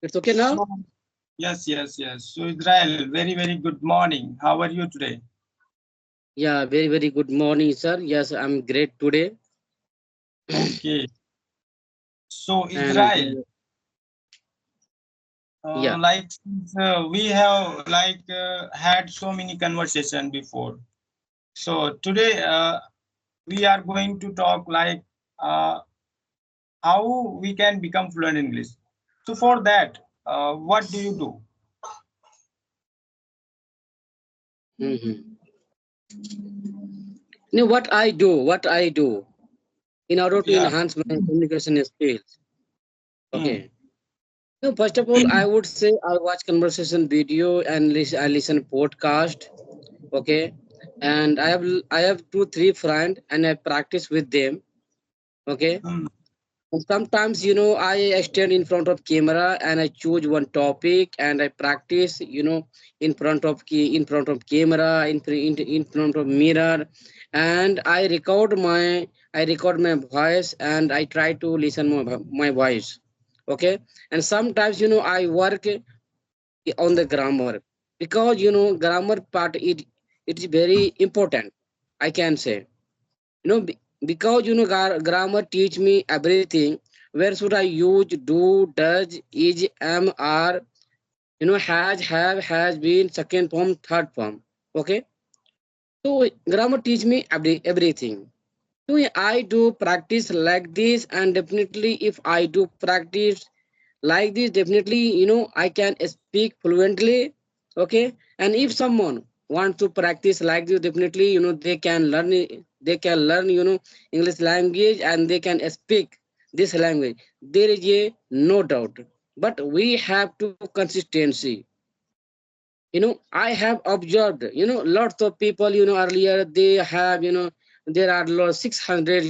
It's okay now? So, yes, yes, yes. So, Israel, very, very good morning. How are you today? Yeah, very, very good morning, sir. Yes, I'm great today. Okay. So, And Israel, yeah. since, we have had so many conversation before. So today we are going to talk uh, how we can become fluent in English. So for that, what do you do? Mhm. What I do in order to Yeah. enhance my communication skills. Hmm. Okay. No, first of all, I would say I watch conversation video and I listen podcast. Okay. And I have 2 3 friends and I practice with them. Okay. Hmm. And sometimes, I stand in front of camera and I choose one topic and I practice, in front of camera, in front of mirror, and I record my voice and I try to listen my voice. Okay, and sometimes, I work on the grammar because grammar part it is very important. I can say because grammar teach me everything. Where should I use do, does, is, am, are, has, have, has been, second form, third form. Okay, so grammar teach me everything. So I do practice like this, and definitely if I do practice like this, definitely I can speak fluently. Okay, and if someone wants to practice like this, definitely they can learn they can learn English language and they can speak this language. There is a no doubt, but we have to consistency. I have observed lots of people earlier they have there are 600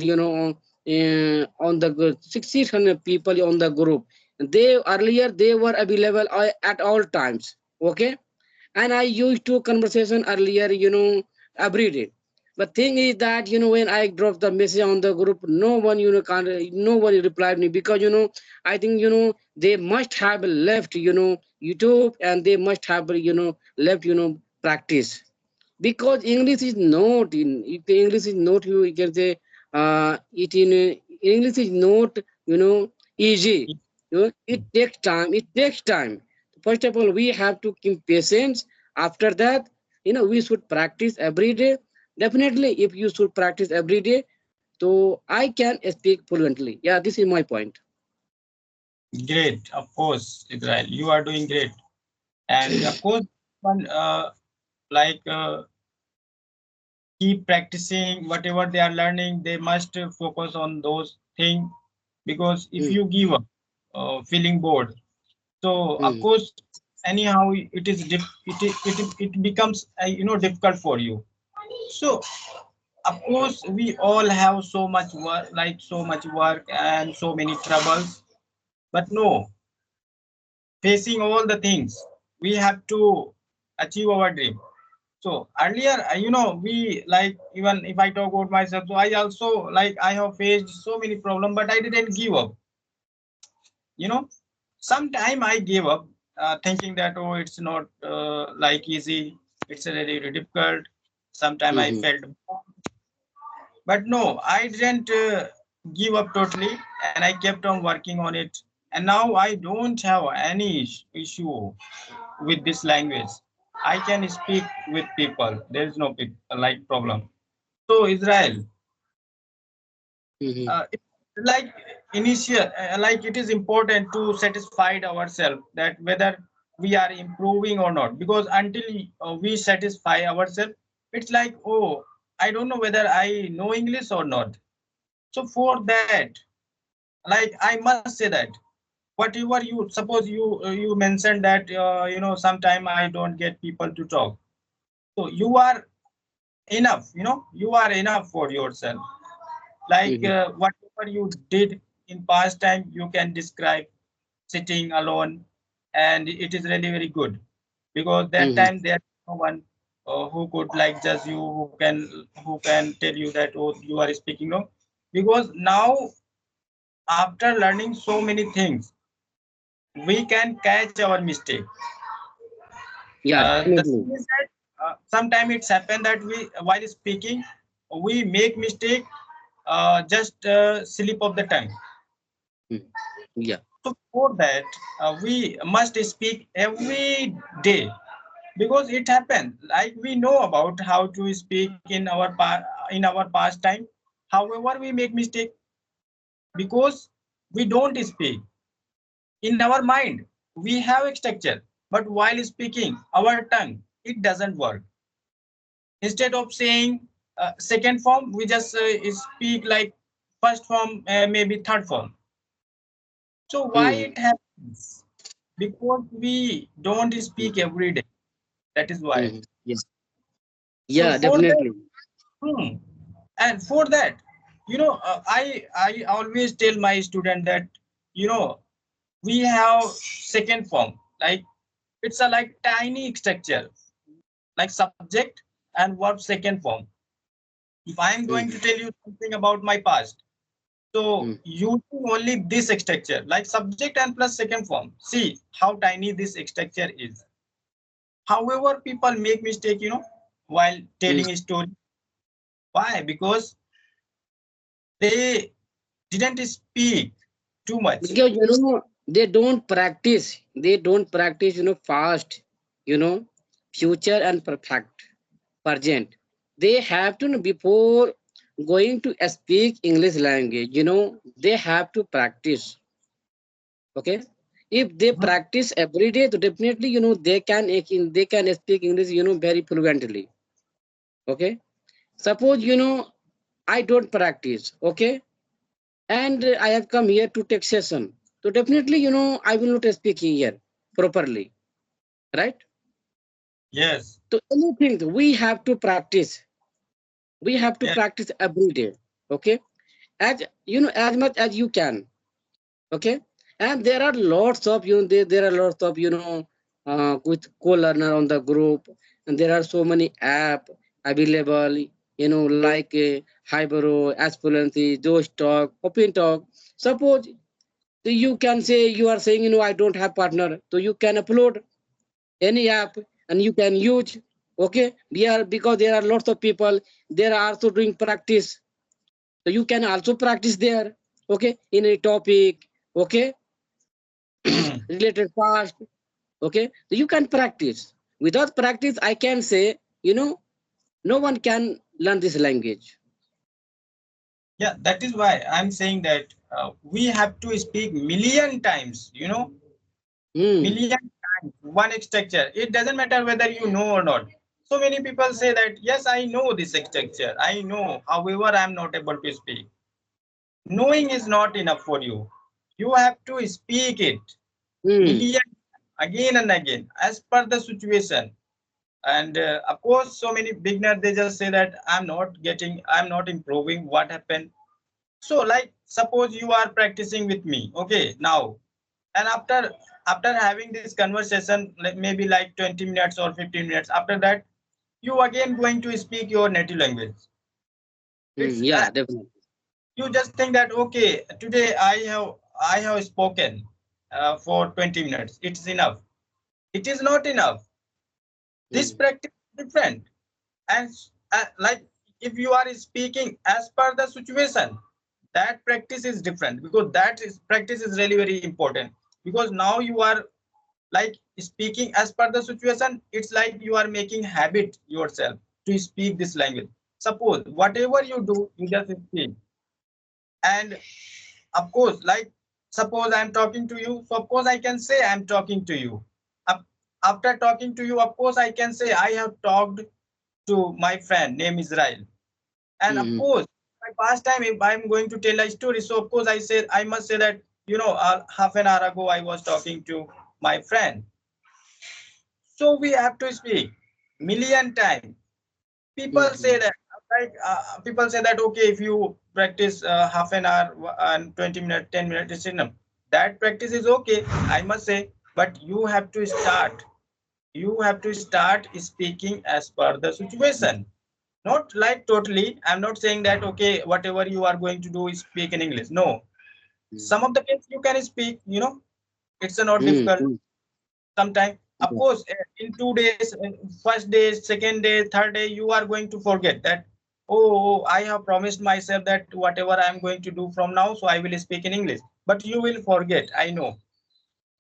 on the 600 people on the group. They earlier they were available at all times. Okay, and I used to conversation earlier every day. But thing is that when I dropped the message on the group, no one can't, no one replied me because I think they must have left YouTube, and they must have left practice, because English is not in if the English is not, you can say it in English is not easy. It takes time. It takes time. First of all, we have to keep patience. After that, we should practice every day. Definitely, if you should practice every day, so I can speak fluently. Yeah, this is my point. Great, of course, Israel, you are doing great, and of course, one keep practicing whatever they are learning. They must focus on those things because if Mm, you give up, feeling bored, so of mm, course anyhow it is it becomes difficult for you. So of course we all have so much work, so much work and so many troubles, but no, facing all the things, we have to achieve our dream. So earlier, we even if I talk about myself, so I also I have faced so many problems, but I didn't give up. You know, sometime I gave up, thinking that oh, it's not easy, it's really, really difficult. Sometime I mhm, felt, but no, I didn't give up totally, and I kept on working on it. And now I don't have any issue with this language. I can speak with people. There is no problem. So Israel, mhm, it, like initial, it is important to satisfy ourselves that whether we are improving or not. Because until we satisfy ourselves, it's like oh, I don't know whether I know English or not. So for that, I must say that whatever you suppose you mentioned that sometime I don't get people to talk. So you are enough. You are enough for yourself. mhm, Whatever you did in past time, you can describe sitting alone, and it is really very good because that mhm, time there's no one who could judge you, who can tell you that oh, you are speaking wrong. Because now, after learning so many things, we can catch our mistake. Yeah, The definitely. thing is that sometimes it's happened that we, while speaking, we make mistake, just slip of the tongue. Mm. Yeah. So for that, we must speak every day, because it happened. Like we know about how to speak in our past time. However, we make mistake because we don't speak. In our mind, we have a structure, but while speaking, our tongue, it doesn't work. Instead of saying second form, we just speak like first form, maybe third form. So why Mm. it happens? Because we don't speak Mm. every day. That is why. Mm. Yes. So Yeah, for that, definitely. hmm, and for that, I always tell my student that, you know we have second form, like it's a like tiny structure, like subject and verb second form. If I am going to Mm. tell you something about my past, so Mm. using only this structure, like subject and plus second form, see how tiny this structure is. However, people make mistake, while Mm. telling a story. Why? Because they didn't speak too much. Because they don't practice, past, you know, future and perfect, present. They have to know before going to speak English language, they have to practice. Okay. If they Mhm. practice every day, so definitely, they can speak English, very fluently. Okay. Suppose, I don't practice. Okay. And I have come here to take session. So definitely, I will not speak here properly, right? Yes, So anything we have to practice. We have to yes, practice every day. Okay, as as much as you can. Okay, and there are lots of there are lots of with co-learner on the group, and there are so many app available. Like Hybro, Aspirancy, Josh Talk, Open Talk. Suppose, so you can say you are saying, I don't have partner. So you can upload any app and you can use. Okay. Because there are lots of people, they are also doing practice. So you can also practice there. Okay. In a topic. Okay. hmm, Related past. Okay. So you can practice. Without practice, I can say, no one can learn this language. yeah. That is why I'm saying that we have to speak million times. Hmm. Million times one structure. It doesn't matter whether you know or not. So many people say that yes, I know this structure. I know. However, I'm not able to speak. Knowing is not enough for you. You have to speak it Hmm. million again and again as per the situation. And of course, so many beginners, they just say that I'm not improving. What happened? So like suppose you are practicing with me, okay, now, and after having this conversation, like maybe like 20 minutes or 15 minutes, after that you again going to speak your native language. Hmm. It's Yeah, definitely. you just think that okay, today I have spoken for 20 minutes, it's enough. It is not enough. This Hmm. practice is different. And like if you are speaking as per the situation, that practice is different, because that is practice is really very important. Because now you are like speaking as per the situation, it's like you are making habit yourself to speak this language. Suppose whatever you do, you just speak. And of course, like suppose I'm talking to you, so of course I can say I'm talking to you. Af- After talking to you, of course I can say I have talked to my friend named Israel. And of Hmm. course, my past time, if I'm going to tell a story, so of course I must say that, half an hour ago I was talking to my friend. So we have to speak million times. People say Hmm. that, like people say that okay, if you practice half an hour and 20 minutes, 10 minutes, it's enough. That practice is okay, I must say, but you have to start. You have to start speaking as per the situation. Not like totally. I'm not saying that okay, whatever you are going to do is speak in English. No. Hmm. Some of the things you can speak, It's not difficult. Mm-hmm. Sometime, of Yeah. course, in 2 days, first day, second day, third day, you are going to forget that. Oh, I have promised myself that whatever I am going to do from now, so I will speak in English. But you will forget. I know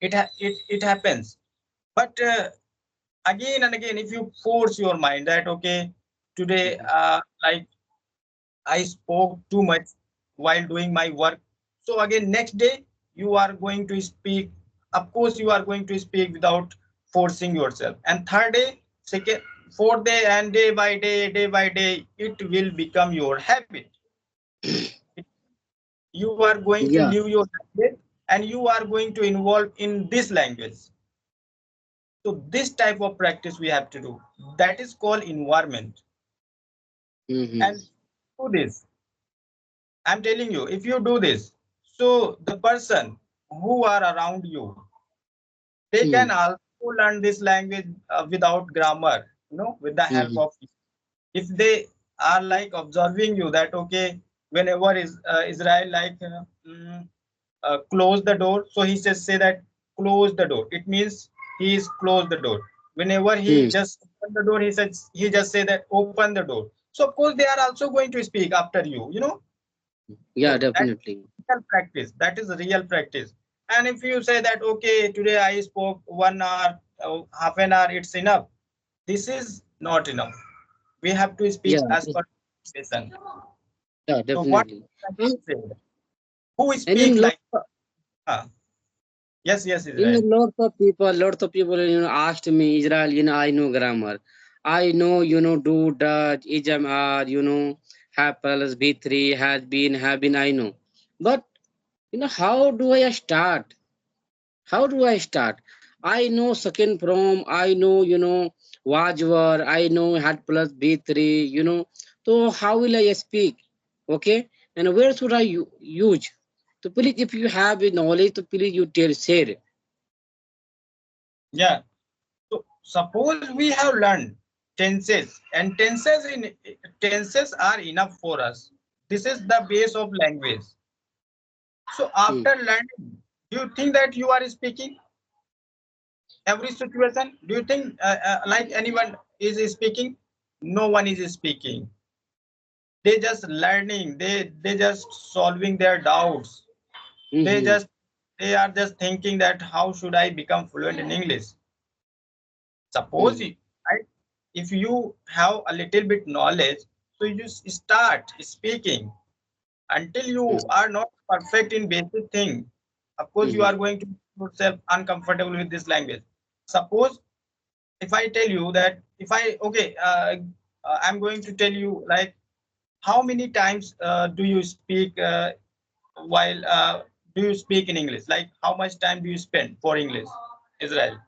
it happens. But again and again, if you force your mind that okay, today, Mm-hmm. like I spoke too much while doing my work. So again, next day you are going to speak. Of course, you are going to speak without forcing yourself. And third day, second, fourth day, and day by day, it will become your habit. You are going to Yeah. live your language, and you are going to involve in this language. So this type of practice we have to do. That is called environment. Mm-hmm. And do this. I'm telling you, if you do this, so the person who are around you, they can Mm-hmm. also learn this language without grammar, with the help Mm-hmm. of you. If they are like observing you that okay, whenever is Israel like close the door, so he says say that close the door. It means he is close the door. Whenever he Mm. just open the door, he just say that open the door. So of course they are also going to speak after you. Yeah, So that definitely. is real practice. That is real practice. And if you say that okay, today I spoke 1 hour, half an hour, it's enough. This is not enough. We have to Yeah. speak as per situation. Yeah, So what definitely. I And, say? Who and in speak like? Uh, yes, yes, in a Israel. lots of people, asked me, Israel, I know grammar. I know, do, does, ijam, are, have plus B3, has been, have been, I know. But, how do I start? How do I start? I know second from, I know, was were, I know had plus B3, So how will I speak? Okay. And where should I use? So please, if you have a knowledge, so please you share. Yeah. So suppose we have learned tenses, and tenses are enough for us. This is the base of language. So Hmm. after learning, do you think that you are speaking every situation? Do you think like anyone is speaking? No one is speaking. They just learning. They just solving their doubts. They Mm-hmm. just they are just thinking that how should I become fluent in English? Suppose Mm-hmm. you, right? If you have a little bit knowledge, so you start speaking until you Mm-hmm. are not perfect in basic thing. Of course, you Mm-hmm. are going to make yourself uncomfortable with this language. Suppose if I tell you that if I okay, I'm going to tell you like how many times do you speak while do you speak in English? Like how much time do you spend for English, Israel?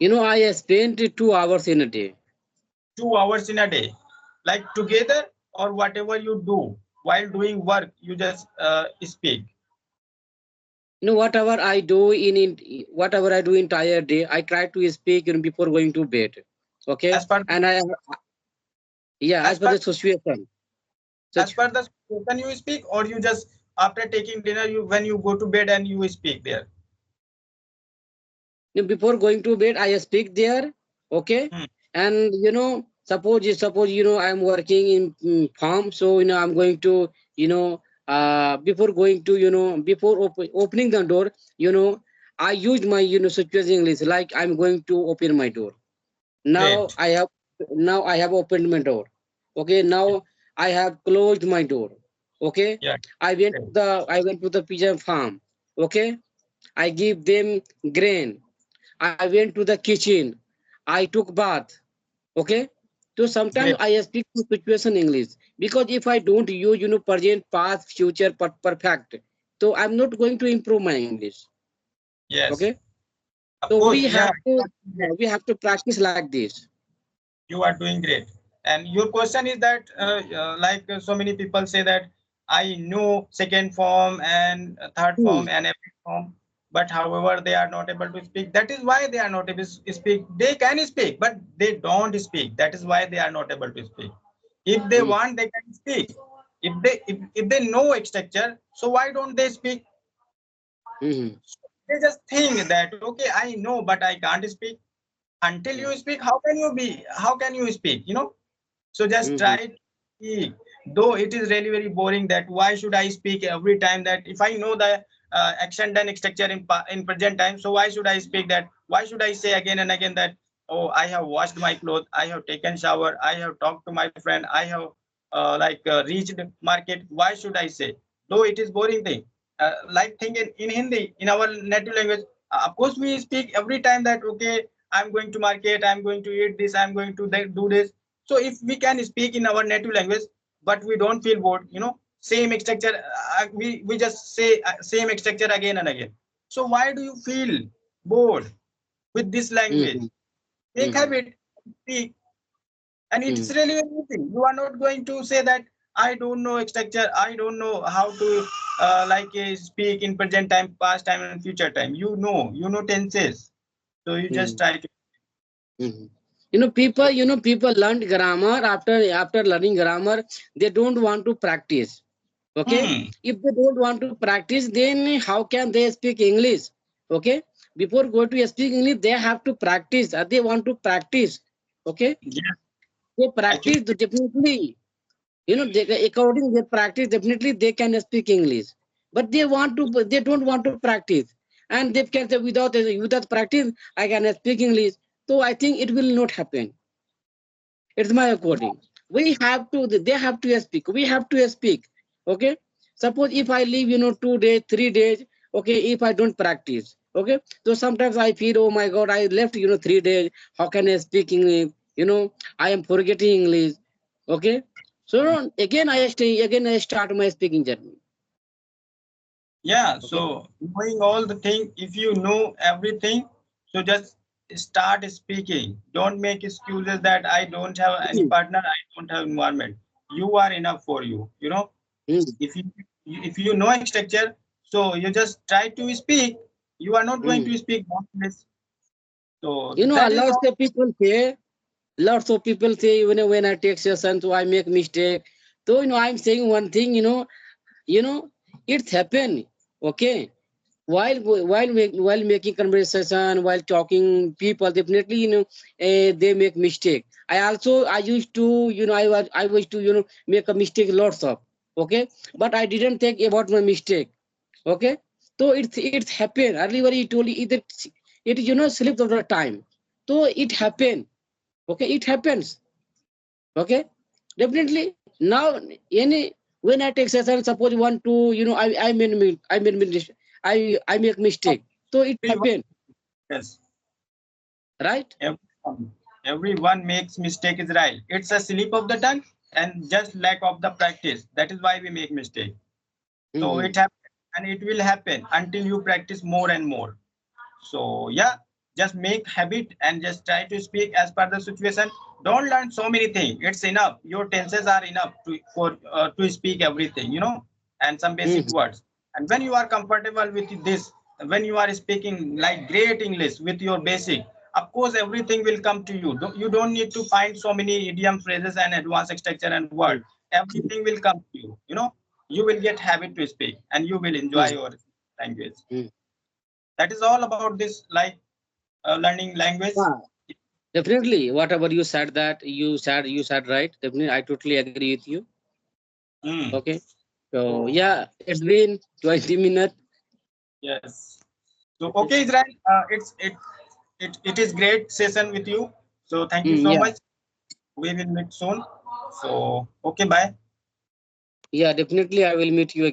I spent 2 hours in a day. 2 hours in a day, like together or whatever you do while doing work, you just speak Whatever I do entire day, I try to speak, before going to bed. Okay. as per And yeah, as as per per the situation. as Such, per the situation you speak, or you just after taking dinner you when you go to bed and you speak there. before going to bed, I speak there. Okay. Hmm. And suppose I'm working in farm, so I'm going to before going to before opening the door, I use my situation English, like I'm going to open my door. Now Great. I have now I have opened my door. Okay, now I have closed my door. Okay, Yeah. Great. I went to the pigeon farm. Okay, I give them grain. I went to the kitchen. I took bath. Okay, so sometimes Great. I speak to situation English, because if I don't use present, past, future, perfect, so I'm not going to improve my English. Yes, Okay, of so course. Yeah, we have to practice like this. you are doing great. And your question is that like so many people say that I know second form and third Hmm. form and every form, but however they are not able to speak. That is why they are not able to speak. They can speak, but they don't speak. That is why they are not able to speak. If they Hmm. want, they can speak. If they know structure, so why don't they speak? Hmm. they just think that okay, I know but I can't speak. Until you Mm, speak, how can you speak, you know? So just mhm, try to speak. Though it is really very boring that why should I speak every time, that if I know the action done structure in present time, so why should I speak that? Why should I say again and again that, oh, I have washed my clothes, I have taken shower, I have talked to my friend, I have reached market? Why should I say? Though it is boring thing. Like think in Hindi, in our native language, of course we speak every time that okay, I'm going to market, I'm going to eat this, I'm going to do this. So if we can speak in our native language, but we don't feel bored, you know, same structure, we just say same structure again and again. So why do you feel bored with this language? mhm, Make mhm, habit, speak, and it's mhm. really very easy. You are not going to say that I don't know structure, I don't know how to speak in present time, past time, and future time. You know tenses, so you just Mhm. try to. Mhm. People learned grammar after learning grammar. They don't want to practice. Okay, Hmm. if they don't want to practice, then how can they speak English? Okay, before going to speak English, they have to practice. They want to practice. Okay, Yeah, they actually, practice definitely. According their practice, definitely they can speak English. But they don't want to practice, and they can say without practice, I can speak English. So I think it will not happen. It's my according. We have to. They have to speak. We have to speak. Okay. Suppose if I leave, 2 days, 3 days. Okay. If I don't practice. Okay. So sometimes I feel, oh my God, I left, 3 days. How can I speak English? I am forgetting English. Okay. So again I start my speaking journey. yeah, Okay. so knowing all the thing, if you know everything, so just start speaking. Don't make excuses that I don't have any Mm, partner, I don't have environment. You are enough for you. You know, mm, if you know structure, so you just try to speak. You are not going mm. to speak nonsense. So A that is lot all. of people say lots of people say when I take session, so I make mistake. So I'm saying one thing, you know it's happened. Okay, while making conversation, while talking people, definitely they make mistake. I used to, I was to make a mistake lots of. Okay, but I didn't think about my mistake. Okay, so it's happened earlier. He told you it slipped of the time. So it happened. Okay, it happens. Okay, definitely. Now, any when I take session, suppose one two, I make mistake. So it Everyone, happen, yes, right? everyone, everyone makes mistake is right. It's a slip of the tongue and just lack of the practice. That is why we make mistake. So Mm-hmm. it happens and it will happen until you practice more and more. So yeah, just make habit and just try to speak as per the situation. Don't learn so many things. It's enough. Your tenses are enough to speak everything, you know, and some basic Mm-hmm. words. And when you are comfortable with this, when you are speaking like great English with your basic, of course everything will come to you. You don't need to find so many idiom phrases and advanced structure and word. Everything will come to you. You know, you will get habit to speak and you will enjoy Mm-hmm. your language. Mm-hmm. That is all about this learning language. Yeah, definitely. Whatever you said right. Definitely, I totally agree with you. Mm. Okay. So So yeah, it's been 20 minutes. yes. So Okay. okay, Israel, it is great session with you. So thank you so Yeah. much. We will meet soon. So okay, bye. Yeah, definitely. I will meet you